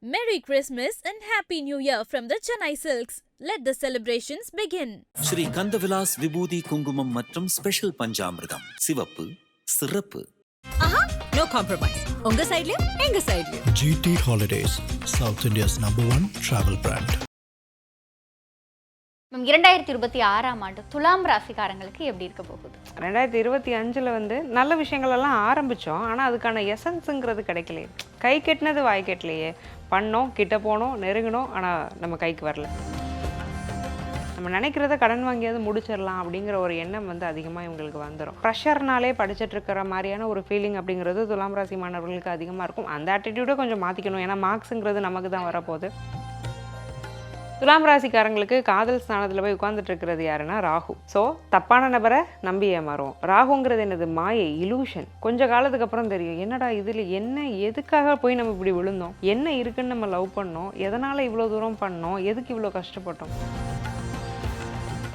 Merry Christmas and Happy New Year from the Chennai Silks. Let the celebrations begin. Sri Kandavilas விபூதி குங்குமம் மற்றும் special பஞ்சாமிர்தம் சிவப்பு சிறப்பு. No compromise. உங்க சைடுலயும் எங்க சைடுலயும். GT Holidays, South India's #1 travel brand. 2026 ஆண்டு துலாம் ராசிக்காரங்களுக்கு எப்படி இருக்க போகுது? 2025 நல்ல விஷயங்கள் எல்லாம் ஆரம்பித்தோம். ஆனால் அதுக்கான எசன்ஸுங்கிறது கிடைக்கலையே. கை கெட்டினது வாய் கெட்டலையே. பண்ணோம், கிட்ட போனோம், நெருங்கினோம், ஆனால் நம்ம கைக்கு வரல. நம்ம நினைக்கிறத கடன் வாங்கியாவது முடிச்சிடலாம் அப்படிங்கிற ஒரு எண்ணம் அதிகமாக இவங்களுக்கு வந்துடும். ப்ரெஷர்னாலே படிச்சுட்டு இருக்கிற மாதிரியான ஒரு ஃபீலிங் அப்படிங்கிறது துலாம் ராசி மாணவர்களுக்கு அதிகமாக இருக்கும். அந்த ஆட்டிடியூடை கொஞ்சம் மாற்றிக்கணும். ஏன்னா மார்க்ஸுங்கிறது நமக்கு தான் வரப்போகுது. துலாம் ராசிக்காரங்களுக்கு காதல் ஸ்தானத்தில் போய் உட்கார்ந்துட்டு இருக்கிறது யாருன்னா ராகு. ஸோ தப்பான நபரை நம்பி ஏமாறுவோம். ராகுங்கிறது என்னது? மாயை, இலூஷன். கொஞ்ச காலத்துக்கு அப்புறம் தெரியும், என்னடா இதில் என்ன, எதுக்காக போய் நம்ம இப்படி விழுந்தோம், என்ன இருக்குன்னு நம்ம லவ் பண்ணோம், எதனால் இவ்வளோ தூரம் பண்ணோம், எதுக்கு இவ்வளோ கஷ்டப்பட்டோம்.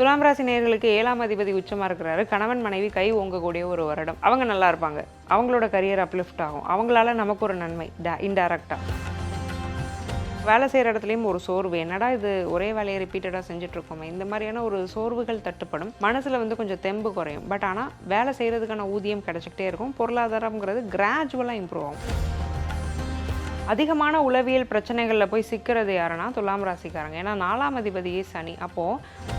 துலாம் ராசி நேயர்களுக்கு 7ஆம் அதிபதி உச்சமாக இருக்கிறாரு. கணவன் மனைவி கை ஓங்கக்கூடிய ஒரு வருடம். அவங்க நல்லா இருப்பாங்க, அவங்களோட கரியர் அப்லிஃப்ட் ஆகும், அவங்களால நமக்கு ஒரு நன்மை இன்டைரக்டாக. வேலை செய்கிற இடத்துலையும் ஒரு சோர்வு, என்னடா இது ஒரே வேலையை ரிப்பீட்டடாக செஞ்சுட்ருக்கோமே, இந்த மாதிரியான ஒரு சோர்வுகள் தட்டுப்படும். மனசில் கொஞ்சம் தெம்பு குறையும். பட் ஆனால் வேலை செய்கிறதுக்கான ஊதியம் கிடச்சிக்கிட்டே இருக்கும். பொருளாதாரங்கிறது கிராஜுவலாக இம்ப்ரூவ் ஆகும். அதிகமான உளவியல் பிரச்சனைகளில் போய் சிக்கிறது யாருன்னா துலாம் ராசிக்காரங்க. ஏன்னா 4ஆம் அதிபதியே சனி. அப்போது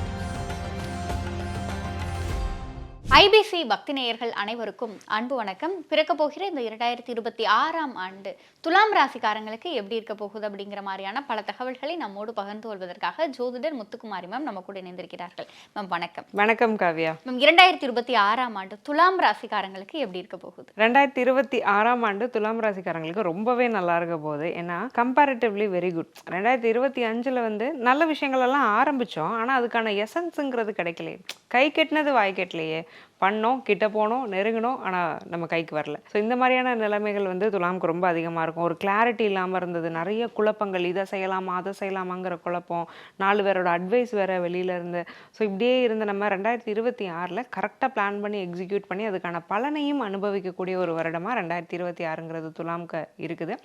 ஐபிசி பக்தி நேயர்கள் அனைவருக்கும் அன்பு வணக்கம். பிறக்க போகிற இந்த 2026 ஆண்டு துலாம் ராசிக்காரங்களுக்கு எப்படி இருக்க போகுது அப்படிங்கிற மாதிரியான பல தகவல்களை நம்மோடு பகிர்ந்து கொள்வதற்காக ஜோதிடர் முத்துக்குமாரி மேம் நம்ம கூட இணைந்திருக்கிறார்கள். மேம் வணக்கம். வணக்கம் காவ்யா. மேம் 2026 ஆண்டு துலாம் ராசிக்காரங்களுக்கு எப்படி இருக்க போகுது? 2026 ஆண்டு துலாம் ராசிக்காரங்களுக்கு ரொம்பவே நல்லா இருக்க போகுது. ஏன்னா கம்பேரிட்டிவ்லி வெரி குட். 2025 நல்ல விஷயங்கள் எல்லாம் ஆரம்பித்தோம். ஆனால் அதுக்கான எசன்ஸுங்கிறது கிடைக்கலையே. கை கெட்டினது வாய் கெட்டலையே. பண்ணோம், கிட்ட போனோம், நெருங்கினோம், ஆனால் நம்ம கைக்கு வரல. ஸோ இந்த மாதிரியான நிலைமைகள் துலாமுக்கு ரொம்ப அதிகமாக இருக்கும். ஒரு கிளாரிட்டி இல்லாமல் இருந்தது, நிறைய குழப்பங்கள், இதை செய்யலாமா அதை செய்யலாமாங்கிற குழப்பம், 4 பேரோட அட்வைஸ் வேறு வெளியில் இருந்து. ஸோ இப்படியே இருந்த நம்ம 2026 கரெக்டாக பிளான் பண்ணி எக்ஸிக்யூட் பண்ணி அதுக்கான பலனையும் அனுபவிக்கக்கூடிய ஒரு வருடமாக 2026ங்கிறது துலாமுக்கு இருக்குது.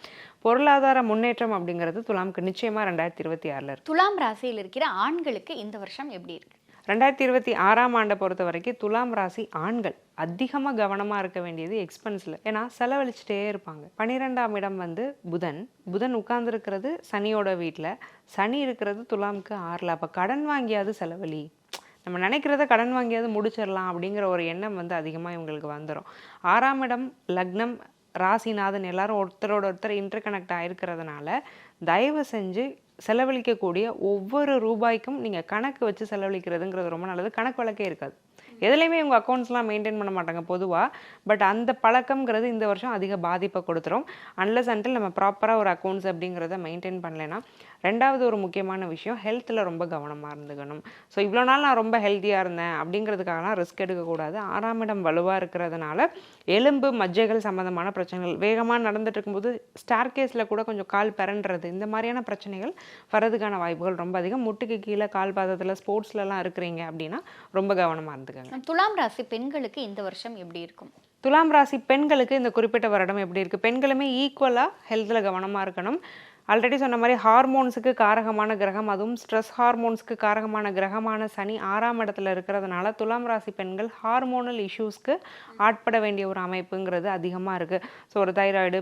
பொருளாதார முன்னேற்றம் அப்படிங்கிறது துலாமுக்கு நிச்சயமாக 2026 இருக்கு. துலாம் ராசியில் இருக்கிற ஆண்களுக்கு இந்த வருஷம் எப்படி இருக்கு? 2026 ஆண்டை பொறுத்த வரைக்கும் துலாம் ராசி ஆண்கள் அதிகமாக கவனமாக இருக்க வேண்டியது எக்ஸ்பென்ஸில். ஏன்னா செலவழிச்சிட்டே இருப்பாங்க. 12ஆம் இடம் புதன் உட்கார்ந்துருக்கிறது சனியோட வீட்டில், சனி இருக்கிறது துலாமுக்கு 6ல். அப்போ கடன் வாங்கியாவது செலவழி, நம்ம நினைக்கிறத கடன் வாங்கியாவது முடிச்சிடலாம் அப்படிங்கிற ஒரு எண்ணம் அதிகமாக இவங்களுக்கு வந்துடும். 6ஆம் இடம் லக்னம், ராசிநாதன் எல்லாரும் ஒருத்தரோட ஒருத்தர் இன்டர் கனெக்ட் ஆகிருக்கிறதுனால தயவு செஞ்சு செலவழிக்கக்கூடிய ஒவ்வொரு ரூபாய்க்கும் நீங்கள் கணக்கு வச்சு செலவழிக்கிறதுங்கிறது ரொம்ப நல்லது. கணக்கு வழக்கே இருக்காது. எதுலேயுமே உங்கள் அக்கௌண்ட்ஸ்லாம் மெயின்டைன் பண்ண மாட்டாங்க பொதுவாக. பட் அந்த பழக்கம்ங்கிறது இந்த வருஷம் அதிக பாதிப்பை கொடுத்துரும். அன்லஸ் அன்டில் நம்ம ப்ராப்பராக ஒரு அக்கௌண்ட்ஸ் அப்படிங்கிறத மெயின்டைன் பண்ணலைன்னா. ரெண்டாவது ஒரு முக்கியமான விஷயம், ஹெல்த்தில் ரொம்ப கவனமாக இருந்துக்கணும். ஸோ இவ்வளோ நாள் நான் ரொம்ப ஹெல்த்தியாக இருந்தேன் அப்படிங்கிறதுக்காகலாம் ரிஸ்க் எடுக்கக்கூடாது. 6ஆம் இடம் வலுவாக இருக்கிறதுனால எலும்பு மஜ்ஜைகள் சம்மந்தமான பிரச்சனைகள், வேகமாக நடந்துட்டு இருக்கும்போது ஸ்டார் கேஸில் கூட கொஞ்சம் கால் பிறன்றது, இந்த மாதிரியான பிரச்சனைகள் வரதுக்கான வாய்ப்புகள் ரொம்ப அதிகம். முட்டுக்கு கீழே கால் பாதத்தில் ஸ்போர்ட்ஸ்லலாம் இருக்கிறீங்க அப்படின்னா ரொம்ப கவனமாக இருந்துக்கங்க. துலாம் ராசி பெண்களுக்கு இந்த வருஷம் எப்படி இருக்கும்? துலாம் ராசி பெண்களுக்கு இந்த குறிப்பிட்ட வருடம் எப்படி இருக்குது? பெண்களுமே ஈக்குவலாக ஹெல்த்தில் கவனமாக இருக்கணும். ஆல்ரெடி சொன்ன மாதிரி ஹார்மோன்ஸுக்கு காரகமான கிரகம், அதுவும் ஸ்ட்ரெஸ் ஹார்மோன்ஸுக்கு காரகமான கிரகமான சனி 6ஆம் இடத்துல இருக்கிறதுனால துலாம் ராசி பெண்கள் ஹார்மோனல் இஷ்யூஸ்க்கு ஆட்பட வேண்டிய ஒரு அமைப்புங்கிறது அதிகமாக இருக்குது. ஸோ ஒரு தைராய்டு,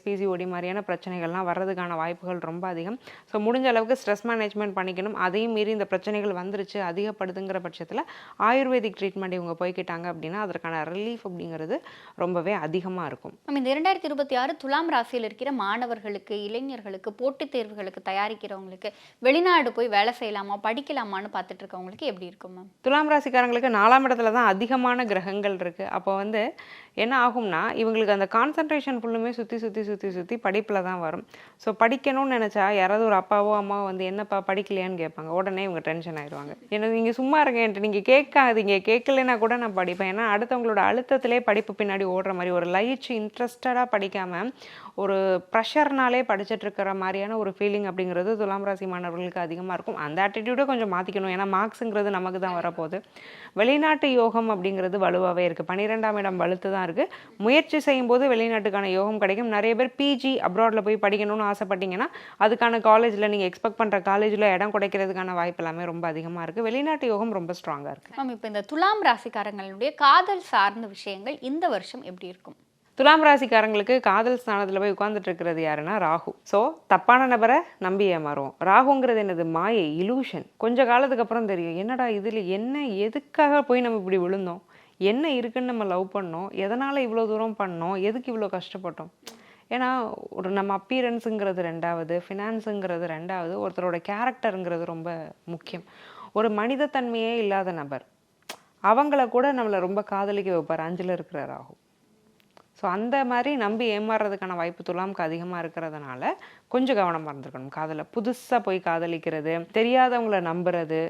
பிசிஓடி மாதிரியான பிரச்சனைகள்லாம் வர்றதுக்கான வாய்ப்புகள் ரொம்ப அதிகம். ஸோ முடிஞ்ச அளவுக்கு ஸ்ட்ரெஸ் மேனேஜ்மெண்ட் பண்ணிக்கணும். அதையும் மீறி இந்த பிரச்சனைகள் வந்துருச்சு அதிகப்படுதுங்கிற பட்சத்தில் ஆயுர்வேதிக் ட்ரீட்மெண்ட் இவங்க போய்கிட்டாங்க அப்படின்னா அதற்கான ரிலீஃப் அப்படிங்கிறது ரொம்பவே அதிகமாக இருக்கும். இந்த 2026 துலாம் ராசியில் இருக்கிற மாணவர்களுக்கு, இளைஞர்களுக்கு, போட்டித் தேர்வுகளுக்கு தயாரிக்கிறவங்களுக்கு, வெளிநாடு போய் வேலை செய்யலாமா படிக்கலாமான்னு பார்த்துட்டு இருக்கவங்களுக்கு எப்படி இருக்கும் மேம்? துலாம் ராசிக்காரங்களுக்கு 4ஆம் இடத்துல தான் அதிகமான கிரகங்கள் இருக்குது. அப்போ என்ன ஆகும்னா இவங்களுக்கு அந்த கான்சன்ட்ரேஷன் ஃபுல்லுமே சுற்றி படிப்பில் தான் வரும். ஸோ படிக்கணும்னு நினச்சா யாராவது ஒரு அப்பாவோ அம்மாவோ என்னப்பா படிக்கலையான்னு கேட்பாங்க. உடனே இவங்க டென்ஷன் ஆயிடுவாங்க. எனக்கு நீங்கள் சும்மா இருக்கேன்ட்டு நீங்கள் கேட்காதீங்க, கேட்கலைன்னா கூட நான் படிப்பேன். ஏன்னா அடுத்தவங்களோட அழுத்தத்திலே படிப்பு பின்னாடி ஓடுற மாதிரி ஒரு லைட் இன்ட்ரெஸ்டடாக படிக்காமல் ஒரு ப்ரெஷர்னாலே படிச்சுட்டு இருக்கிற மாதிரியான ஒரு ஃபீலிங் அப்படிங்கிறது துலாம் ராசி மாணவர்களுக்கு அதிகமாக இருக்கும். அந்த ஆட்டிடியூடை கொஞ்சம் மாற்றிக்கணும். ஏன்னா மார்க்ஸுங்கிறது நமக்கு தான் வரப்போகுது. வெளிநாட்டு யோகம் அப்படிங்கிறது வலுவாகவே இருக்குது. 12ஆம் இடம் வலுத்து தான் தான் இருக்குது. முயற்சி செய்யும்போது வெளிநாட்டுக்கான யோகம் கிடைக்கும். நிறைய பேர் பிஜி அப்ராடில் போய் படிக்கணும்னு ஆசைப்பட்டீங்கன்னா அதுக்கான காலேஜில் நீங்கள் எக்ஸ்பெக்ட் பண்ணுற காலேஜில் இடம் கிடைக்கிறதுக்கான வாய்ப்பு எல்லாமே ரொம்ப அதிகமாக இருக்குது. வெளிநாட்டு யோகம் ரொம்ப ஸ்ட்ராங்காக இருக்குது. மேம், இப்போ இந்த துலாம் ராசிக்காரங்களுடைய காதல் சார்ந்த விஷயங்கள் இந்த வருஷம் எப்படி இருக்கும்? துலாம் ராசிக்காரங்களுக்கு காதல் ஸ்தானத்தில் போய் உட்கார்ந்துட்டு இருக்கிறது யாருன்னா ராகு. ஸோ தப்பான நபரை நம்பி ஏமாறுவோம். ராகுங்கிறது என்னது? மாயை, இலூஷன். கொஞ்ச காலத்துக்கு அப்புறம் தெரியும், என்னடா இதில் என்ன, எதுக்காக போய் நம்ம இப்படி விழுந்தோம், என்ன இருக்குன்னு நம்ம லவ் பண்ணோம், எதனால் இவ்வளோ தூரம் பண்ணோம், எதுக்கு இவ்வளோ கஷ்டப்பட்டோம். ஏன்னா ஒரு நம்ம அப்பீரன்ஸுங்கிறது ரெண்டாவது, ஃபினான்ஸுங்கிறது ரெண்டாவது, ஒருத்தரோட கேரக்டருங்கிறது ரொம்ப முக்கியம். ஒரு மனிதத்தன்மையே இல்லாத நபர் அவங்கள கூட நம்மளை ரொம்ப காதலிக்க வைப்பார் 5ல் இருக்கிற ராகு. ஸோ அந்த மாதிரி நம்பி ஏமாறுறதுக்கான வாய்ப்பு துலாம்க்கு அதிகமாக இருக்கிறதுனால கொஞ்சம் கவனமாக இருந்திருக்கணும். காதலை புதுசாக போய் காதலிக்கிறது, தெரியாதவங்கள நம்புறது.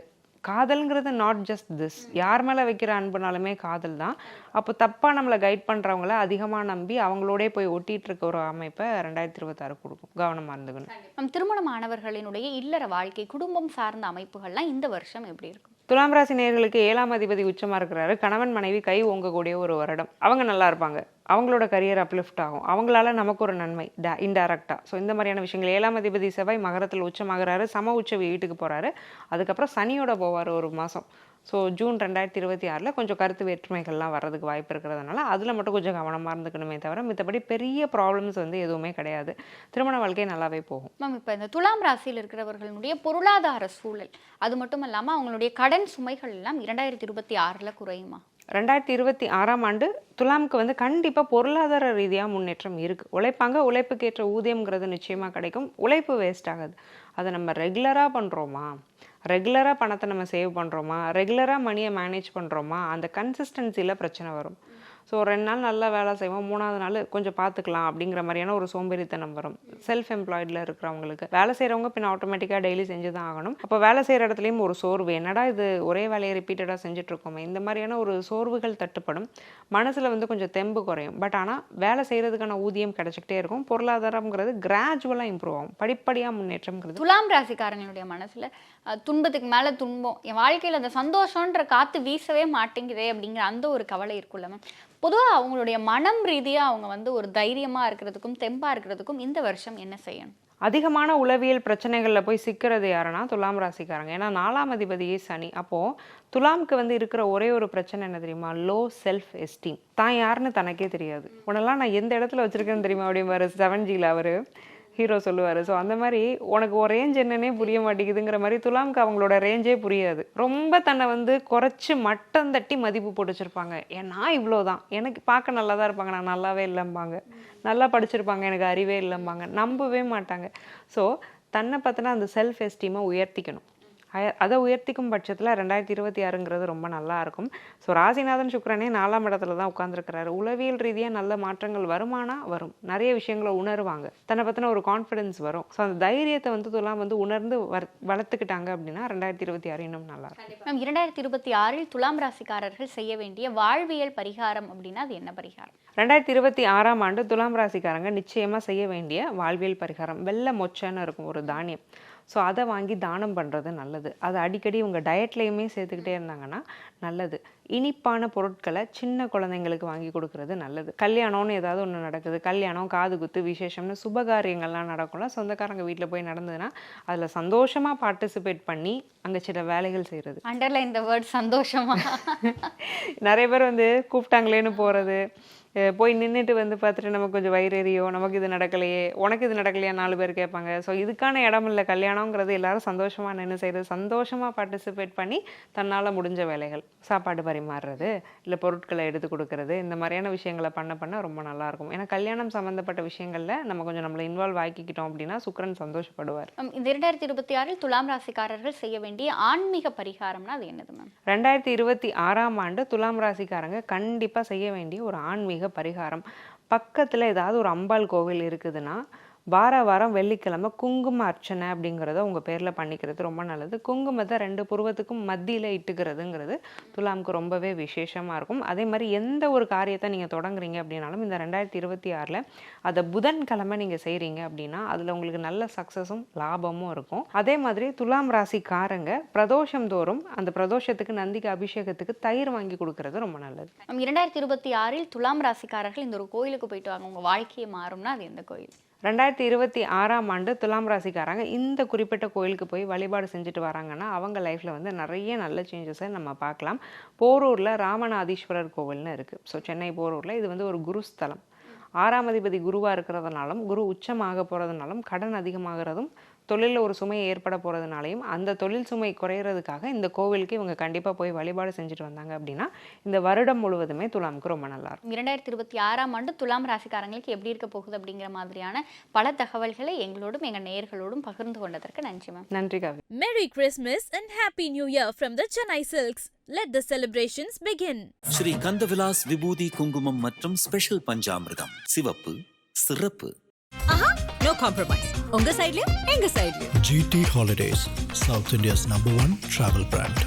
காதல்ங்கிறது நாட் ஜஸ்ட் திஸ், யார் மேலே வைக்கிற அன்புனாலுமே காதல் தான். அப்போ தப்பாக நம்மளை கைட் பண்ணுறவங்கள அதிகமாக நம்பி அவங்களோடே போய் ஒட்டிகிட்டு இருக்க ஒரு அமைப்பை 2026 கொடுக்கும். கவனமாக இருந்துக்கணும். நம் திருமணமானவர்களினுடைய இல்லற வாழ்க்கை, குடும்பம் சார்ந்த அமைப்புகள்லாம் இந்த வருஷம் எப்படி இருக்கும்? துலாம் ராசி நேயர்களுக்கு 7ஆம் அதிபதி உச்சமாக இருக்கிறாரு. கணவன் மனைவி கை ஓங்கக்கூடிய ஒரு வருடம். அவங்க நல்லா இருப்பாங்க, அவங்களோட கரியர் அப்லிஃப்ட் ஆகும், அவங்களால நமக்கு ஒரு நன்மை இன்டைரக்டாக. ஸோ இந்த மாதிரியான விஷயங்கள். 7ஆம் அதிபதி செவ்வாய் மகரத்தில் உச்சமாகிறாரு, சம உச்ச வீட்டுக்கு போகிறாரு. அதுக்கப்புறம் சனியோட போவார் ஒரு மாதம். ஸோ ஜூன் 2026 கொஞ்சம் கருத்து வேற்றுமைகள்லாம் வர்றதுக்கு வாய்ப்பு இருக்கிறதுனால அதில் மட்டும் கொஞ்சம் கவனமாக இருந்துக்கணுமே தவிர மித்தபடி பெரிய ப்ராப்ளம்ஸ் எதுவுமே கிடையாது. திருமண வாழ்க்கை நல்லாவே போகும். மேம், இப்போ இந்த துலாம் ராசியில் இருக்கிறவர்களுடைய பொருளாதார சூழல், அது மட்டும் இல்லாமல் அவங்களுடைய கடன் சுமைகள் எல்லாம் 2026 குறையுமா? 2026ஆம் ஆண்டு துலாமுக்கு கண்டிப்பாக பொருளாதார ரீதியாக முன்னேற்றம் இருக்குது. உழைப்பாங்க, உழைப்புக்கேற்ற ஊதியம்ங்கிறது நிச்சயமாக கிடைக்கும். உழைப்பு வேஸ்ட் ஆகாது. அதை நம்ம ரெகுலராக பண்ணுறோமா, ரெகுலராக பணத்தை நம்ம சேவ் பண்ணுறோமா, ரெகுலராக மணியை மேனேஜ் பண்ணுறோமா, அந்த கன்சிஸ்டன்சியில் பிரச்சனை வரும். ஸோ 2 நாள் நல்லா வேலை செய்வோம், 3ஆவது நாள் கொஞ்சம் பார்த்துக்கலாம் அப்படிங்கிற மாதிரியான ஒரு சோம்பேறித்தனம் வரும். செல்ஃப் எம்ப்ளாய்டில் இருக்கிறவங்களுக்கு. வேலை செய்கிறவங்க பின் ஆட்டோமேட்டிக்காக டெய்லி செஞ்சு தான் ஆகணும். அப்போ வேலை செய்கிற இடத்துலையும் ஒரு சோர்வு, என்னடா இது ஒரே வேலையை ரிப்பீட்டடாக செஞ்சுட்ருக்கோமே, இந்த மாதிரியான ஒரு சோர்வுகள் தட்டுப்படும். மனசில் கொஞ்சம் தெம்பு குறையும். பட் ஆனால் வேலை செய்கிறதுக்கான ஊதியம் கிடைச்சிக்கிட்டே இருக்கும். பொருளாதாரங்கிறது கிராஜுவலாக இம்ப்ரூவ் ஆகும், படிப்படியாக முன்னேற்றம்ங்கிறது. துலாம் ராசிக்காரங்களுடைய மனசில் துன்பத்துக்கு மேலே துன்பம், என் வாழ்க்கையில் அந்த சந்தோஷன்ற காற்று வீசவே மாட்டேங்குதே அப்படிங்கிற அந்த ஒரு கவலை இருக்குல்ல மேம். பொதுவாக அவங்களுடைய மனம் ரீதியாக அவங்க ஒரு தைரியமாக இருக்கிறதுக்கும் தெம்பாக இருக்கிறதுக்கும் இந்த வருஷம் என்ன செய்யணும்? அதிகமான உளவியல் பிரச்சனைகளில் போய் சிக்கிறது யாருன்னா துலாம் ராசிக்காரங்க. ஏன்னா 4ஆம் அதிபதியே சனி. அப்போது துலாமுக்கு இருக்கிற ஒரே ஒரு பிரச்சனை என்ன தெரியுமா? Low self esteem. தான் யாருன்னு தனக்கே தெரியாது. உடனெல்லாம் நான் எந்த இடத்துல வச்சுருக்கேன்னு தெரியுமா அப்படிம்பாரு 7Gயில் அவர் ஹீரோ சொல்லுவார். ஸோ அந்த மாதிரி உனக்கு ஒரு ரேஞ்ச் என்னன்னே புரிய மாட்டேங்குதுங்கிற மாதிரி துலாமுக்கு அவங்களோட ரேஞ்சே புரியாது. ரொம்ப தன்னை குறைச்சி மட்டம் தட்டி மதிப்பு போட்டு வச்சுருப்பாங்க. ஏன்னா இவ்வளோ தான், எனக்கு பார்க்க நல்லா தான் இருப்பாங்க, நான் நல்லாவே இல்லைம்பாங்க. நல்லா படிச்சிருப்பாங்க, எனக்கு அறிவே இல்லைம்பாங்க. நம்பவே மாட்டாங்க. ஸோ தன்னை பார்த்தினா அந்த செல்ஃப் எஸ்டீமை உயர்த்திக்கணும். அதை உயர்த்திக்கும் பட்சத்தில் 2026ங்கிறது ரொம்ப நல்லா இருக்கும். ஸோ ராசிநாதன் சுக்கிரனே 4ஆம் இடத்துல தான் உட்காந்துருக்கிறாரு. உளவியல் ரீதியாக நல்ல மாற்றங்கள் வருமானா வரும். நிறைய விஷயங்களை உணர்வாங்க, தன்னை பற்றின ஒரு கான்ஃபிடென்ஸ் வரும். ஸோ அந்த தைரியத்தை துலாம் உணர்ந்து வளர்த்துக்கிட்டாங்க அப்படின்னா 2026 இன்னும் நல்லா இருக்கும். மேம், 2026 துலாம் ராசிக்காரர்கள் செய்ய வேண்டிய வாழ்வியல் பரிகாரம் அப்படின்னா அது என்ன பரிகாரம்? 2026ஆம் ஆண்டு துலாம் ராசிக்காரங்க நிச்சயமாக செய்ய வேண்டிய வாழ்வியல் பரிகாரம் வெள்ளை மொச்சன்னு இருக்கும் ஒரு தானியம். ஸோ அதை வாங்கி தானம் பண்ணுறது நல்லது. அதை அடிக்கடி உங்கள் டயட்லேயுமே சேர்த்துக்கிட்டே இருந்தாங்கன்னா நல்லது. இனிப்பான பொருட்களை சின்ன குழந்தைங்களுக்கு வாங்கி கொடுக்கறது நல்லது. கல்யாணம்னு ஏதாவது ஒன்று நடக்குது, கல்யாணம், காது குத்து, விசேஷம்னு சுபகாரியங்கள்லாம் நடக்கும்ல, சொந்தக்காரங்க வீட்டில் போய் நடந்ததுன்னா அதில் சந்தோஷமாக பார்ட்டிசிபேட் பண்ணி அங்கே சில வேலைகள் செய்கிறது. அண்டர்லைன் இந்த வேர்ட் சந்தோஷமா. நிறைய பேர் கூப்பிட்டாங்களேன்னு போகிறது, போய் நின்றுட்டு பார்த்துட்டு நமக்கு கொஞ்சம் வயிறறியோ, நமக்கு இது நடக்கலையே, உனக்கு இது நடக்கலையா 4 பேர் கேட்பாங்க. ஸோ இதுக்கான இடம் இல்லை கல்யாணங்கிறது. எல்லாரும் சந்தோஷமாக நின்று செய்கிறது, சந்தோஷமாக பார்ட்டிசிபேட் பண்ணி தன்னால் முடிஞ்ச வேலைகள், சாப்பாடு பரிமாறுறது, இல்லை பொருட்களை எடுத்து கொடுக்கறது, இந்த மாதிரியான விஷயங்களை பண்ண ரொம்ப நல்லாயிருக்கும். ஏன்னா கல்யாணம் சம்மந்தப்பட்ட விஷயங்களில் நம்ம கொஞ்சம் நம்மளை இன்வால்வ் ஆக்கிக்கிட்டோம் அப்படின்னா சுக்கிரன் சந்தோஷப்படுவார். இந்த 2026 துலாம் ராசிக்காரர்கள் செய்ய வேண்டிய ஆன்மீக பரிகாரம்னா அது என்னது மேம்? 2026ஆம் ஆண்டு துலாம் ராசிக்காரங்க கண்டிப்பாக செய்ய வேண்டிய ஒரு ஆன்மீக பரிகாரம், பக்கத்தில் ஏதாவது ஒரு அம்பாள் கோவில் இருக்குதுன்னா வாரம் வெள்ளிக்கிழமை குங்கும அர்ச்சனை அப்படிங்கிறத உங்கள் பேரில் பண்ணிக்கிறது ரொம்ப நல்லது. குங்குமத்தை 2 புருவத்துக்கும் மத்தியில் இட்டுக்கிறதுங்கிறது துலாமுக்கு ரொம்பவே விசேஷமாக இருக்கும். அதே மாதிரி எந்த ஒரு காரியத்தை நீங்கள் தொடங்குறீங்க அப்படின்னாலும் இந்த 2026ல் அதை புதன்கிழமை நீங்கள் செய்கிறீங்க அப்படின்னா அதில் உங்களுக்கு நல்ல சக்ஸஸும் லாபமும் இருக்கும். அதே மாதிரி துலாம் ராசிக்காரங்க பிரதோஷம் தோறும் அந்த பிரதோஷத்துக்கு நந்திக்கு அபிஷேகத்துக்கு தயிர் வாங்கி கொடுக்கறது ரொம்ப நல்லது. 2026ல் துலாம் ராசிக்காரர்கள் இந்த ஒரு கோயிலுக்கு போயிட்டு வாங்க, உங்கள் வாழ்க்கையை மாறும்னா அது எந்த கோயில்? 2026ஆம் ஆண்டு துலாம் ராசிக்காரங்க இந்த குறிப்பிட்ட கோயிலுக்கு போய் வழிபாடு செஞ்சுட்டு வராங்கன்னா அவங்க லைஃப்பில் வந்து நிறைய நல்ல சேஞ்சஸை நம்ம பார்க்கலாம். போரூரில் ராமநாதீஸ்வரர் கோவில்னு இருக்குது. ஸோ சென்னை போரூரில் இது வந்து ஒரு குருஸ்தலம். 6ஆம் அதிபதி குருவாக இருக்கிறதுனாலும் குரு உச்சமாக போகிறதுனாலும் கடன் அதிகமாகிறதும் தொழிலில் ஒரு சுமை ஏற்பட போகிறதுனாலையும் அந்த தொழில் சுமை குறையிறதுக்காக இந்த கோவிலுக்கு இவங்க கண்டிப்பாக போய் வழிபாடு செஞ்சுட்டு வந்தாங்க அப்படின்னா இந்த வருடம் முழுவதுமே துலாமுக்கு ரொம்ப நல்லா இருக்கும். 2026ஆம் ஆண்டு துலாம் ராசிக்காரங்களுக்கு எப்படி இருக்க போகுது அப்படிங்கிற மாதிரியான பல தகவல்களை எங்களோடும் எங்கள் நேயர்களோடும் பகிர்ந்து கொண்டதற்கு நன்றி மேம். நன்றி காவி. Merry Christmas and Happy New Year from the Chennai Silks. Let the celebrations begin. Sri Kandavilas விபூதி குங்குமம் மற்றும் ஸ்பெஷல் பஞ்சாமிர்தம் சிவப்பு சிறப்பு. No compromise. உங்க சைடுலயும் எங்க சைடுலயும். GT Holidays, South India's #1 travel brand.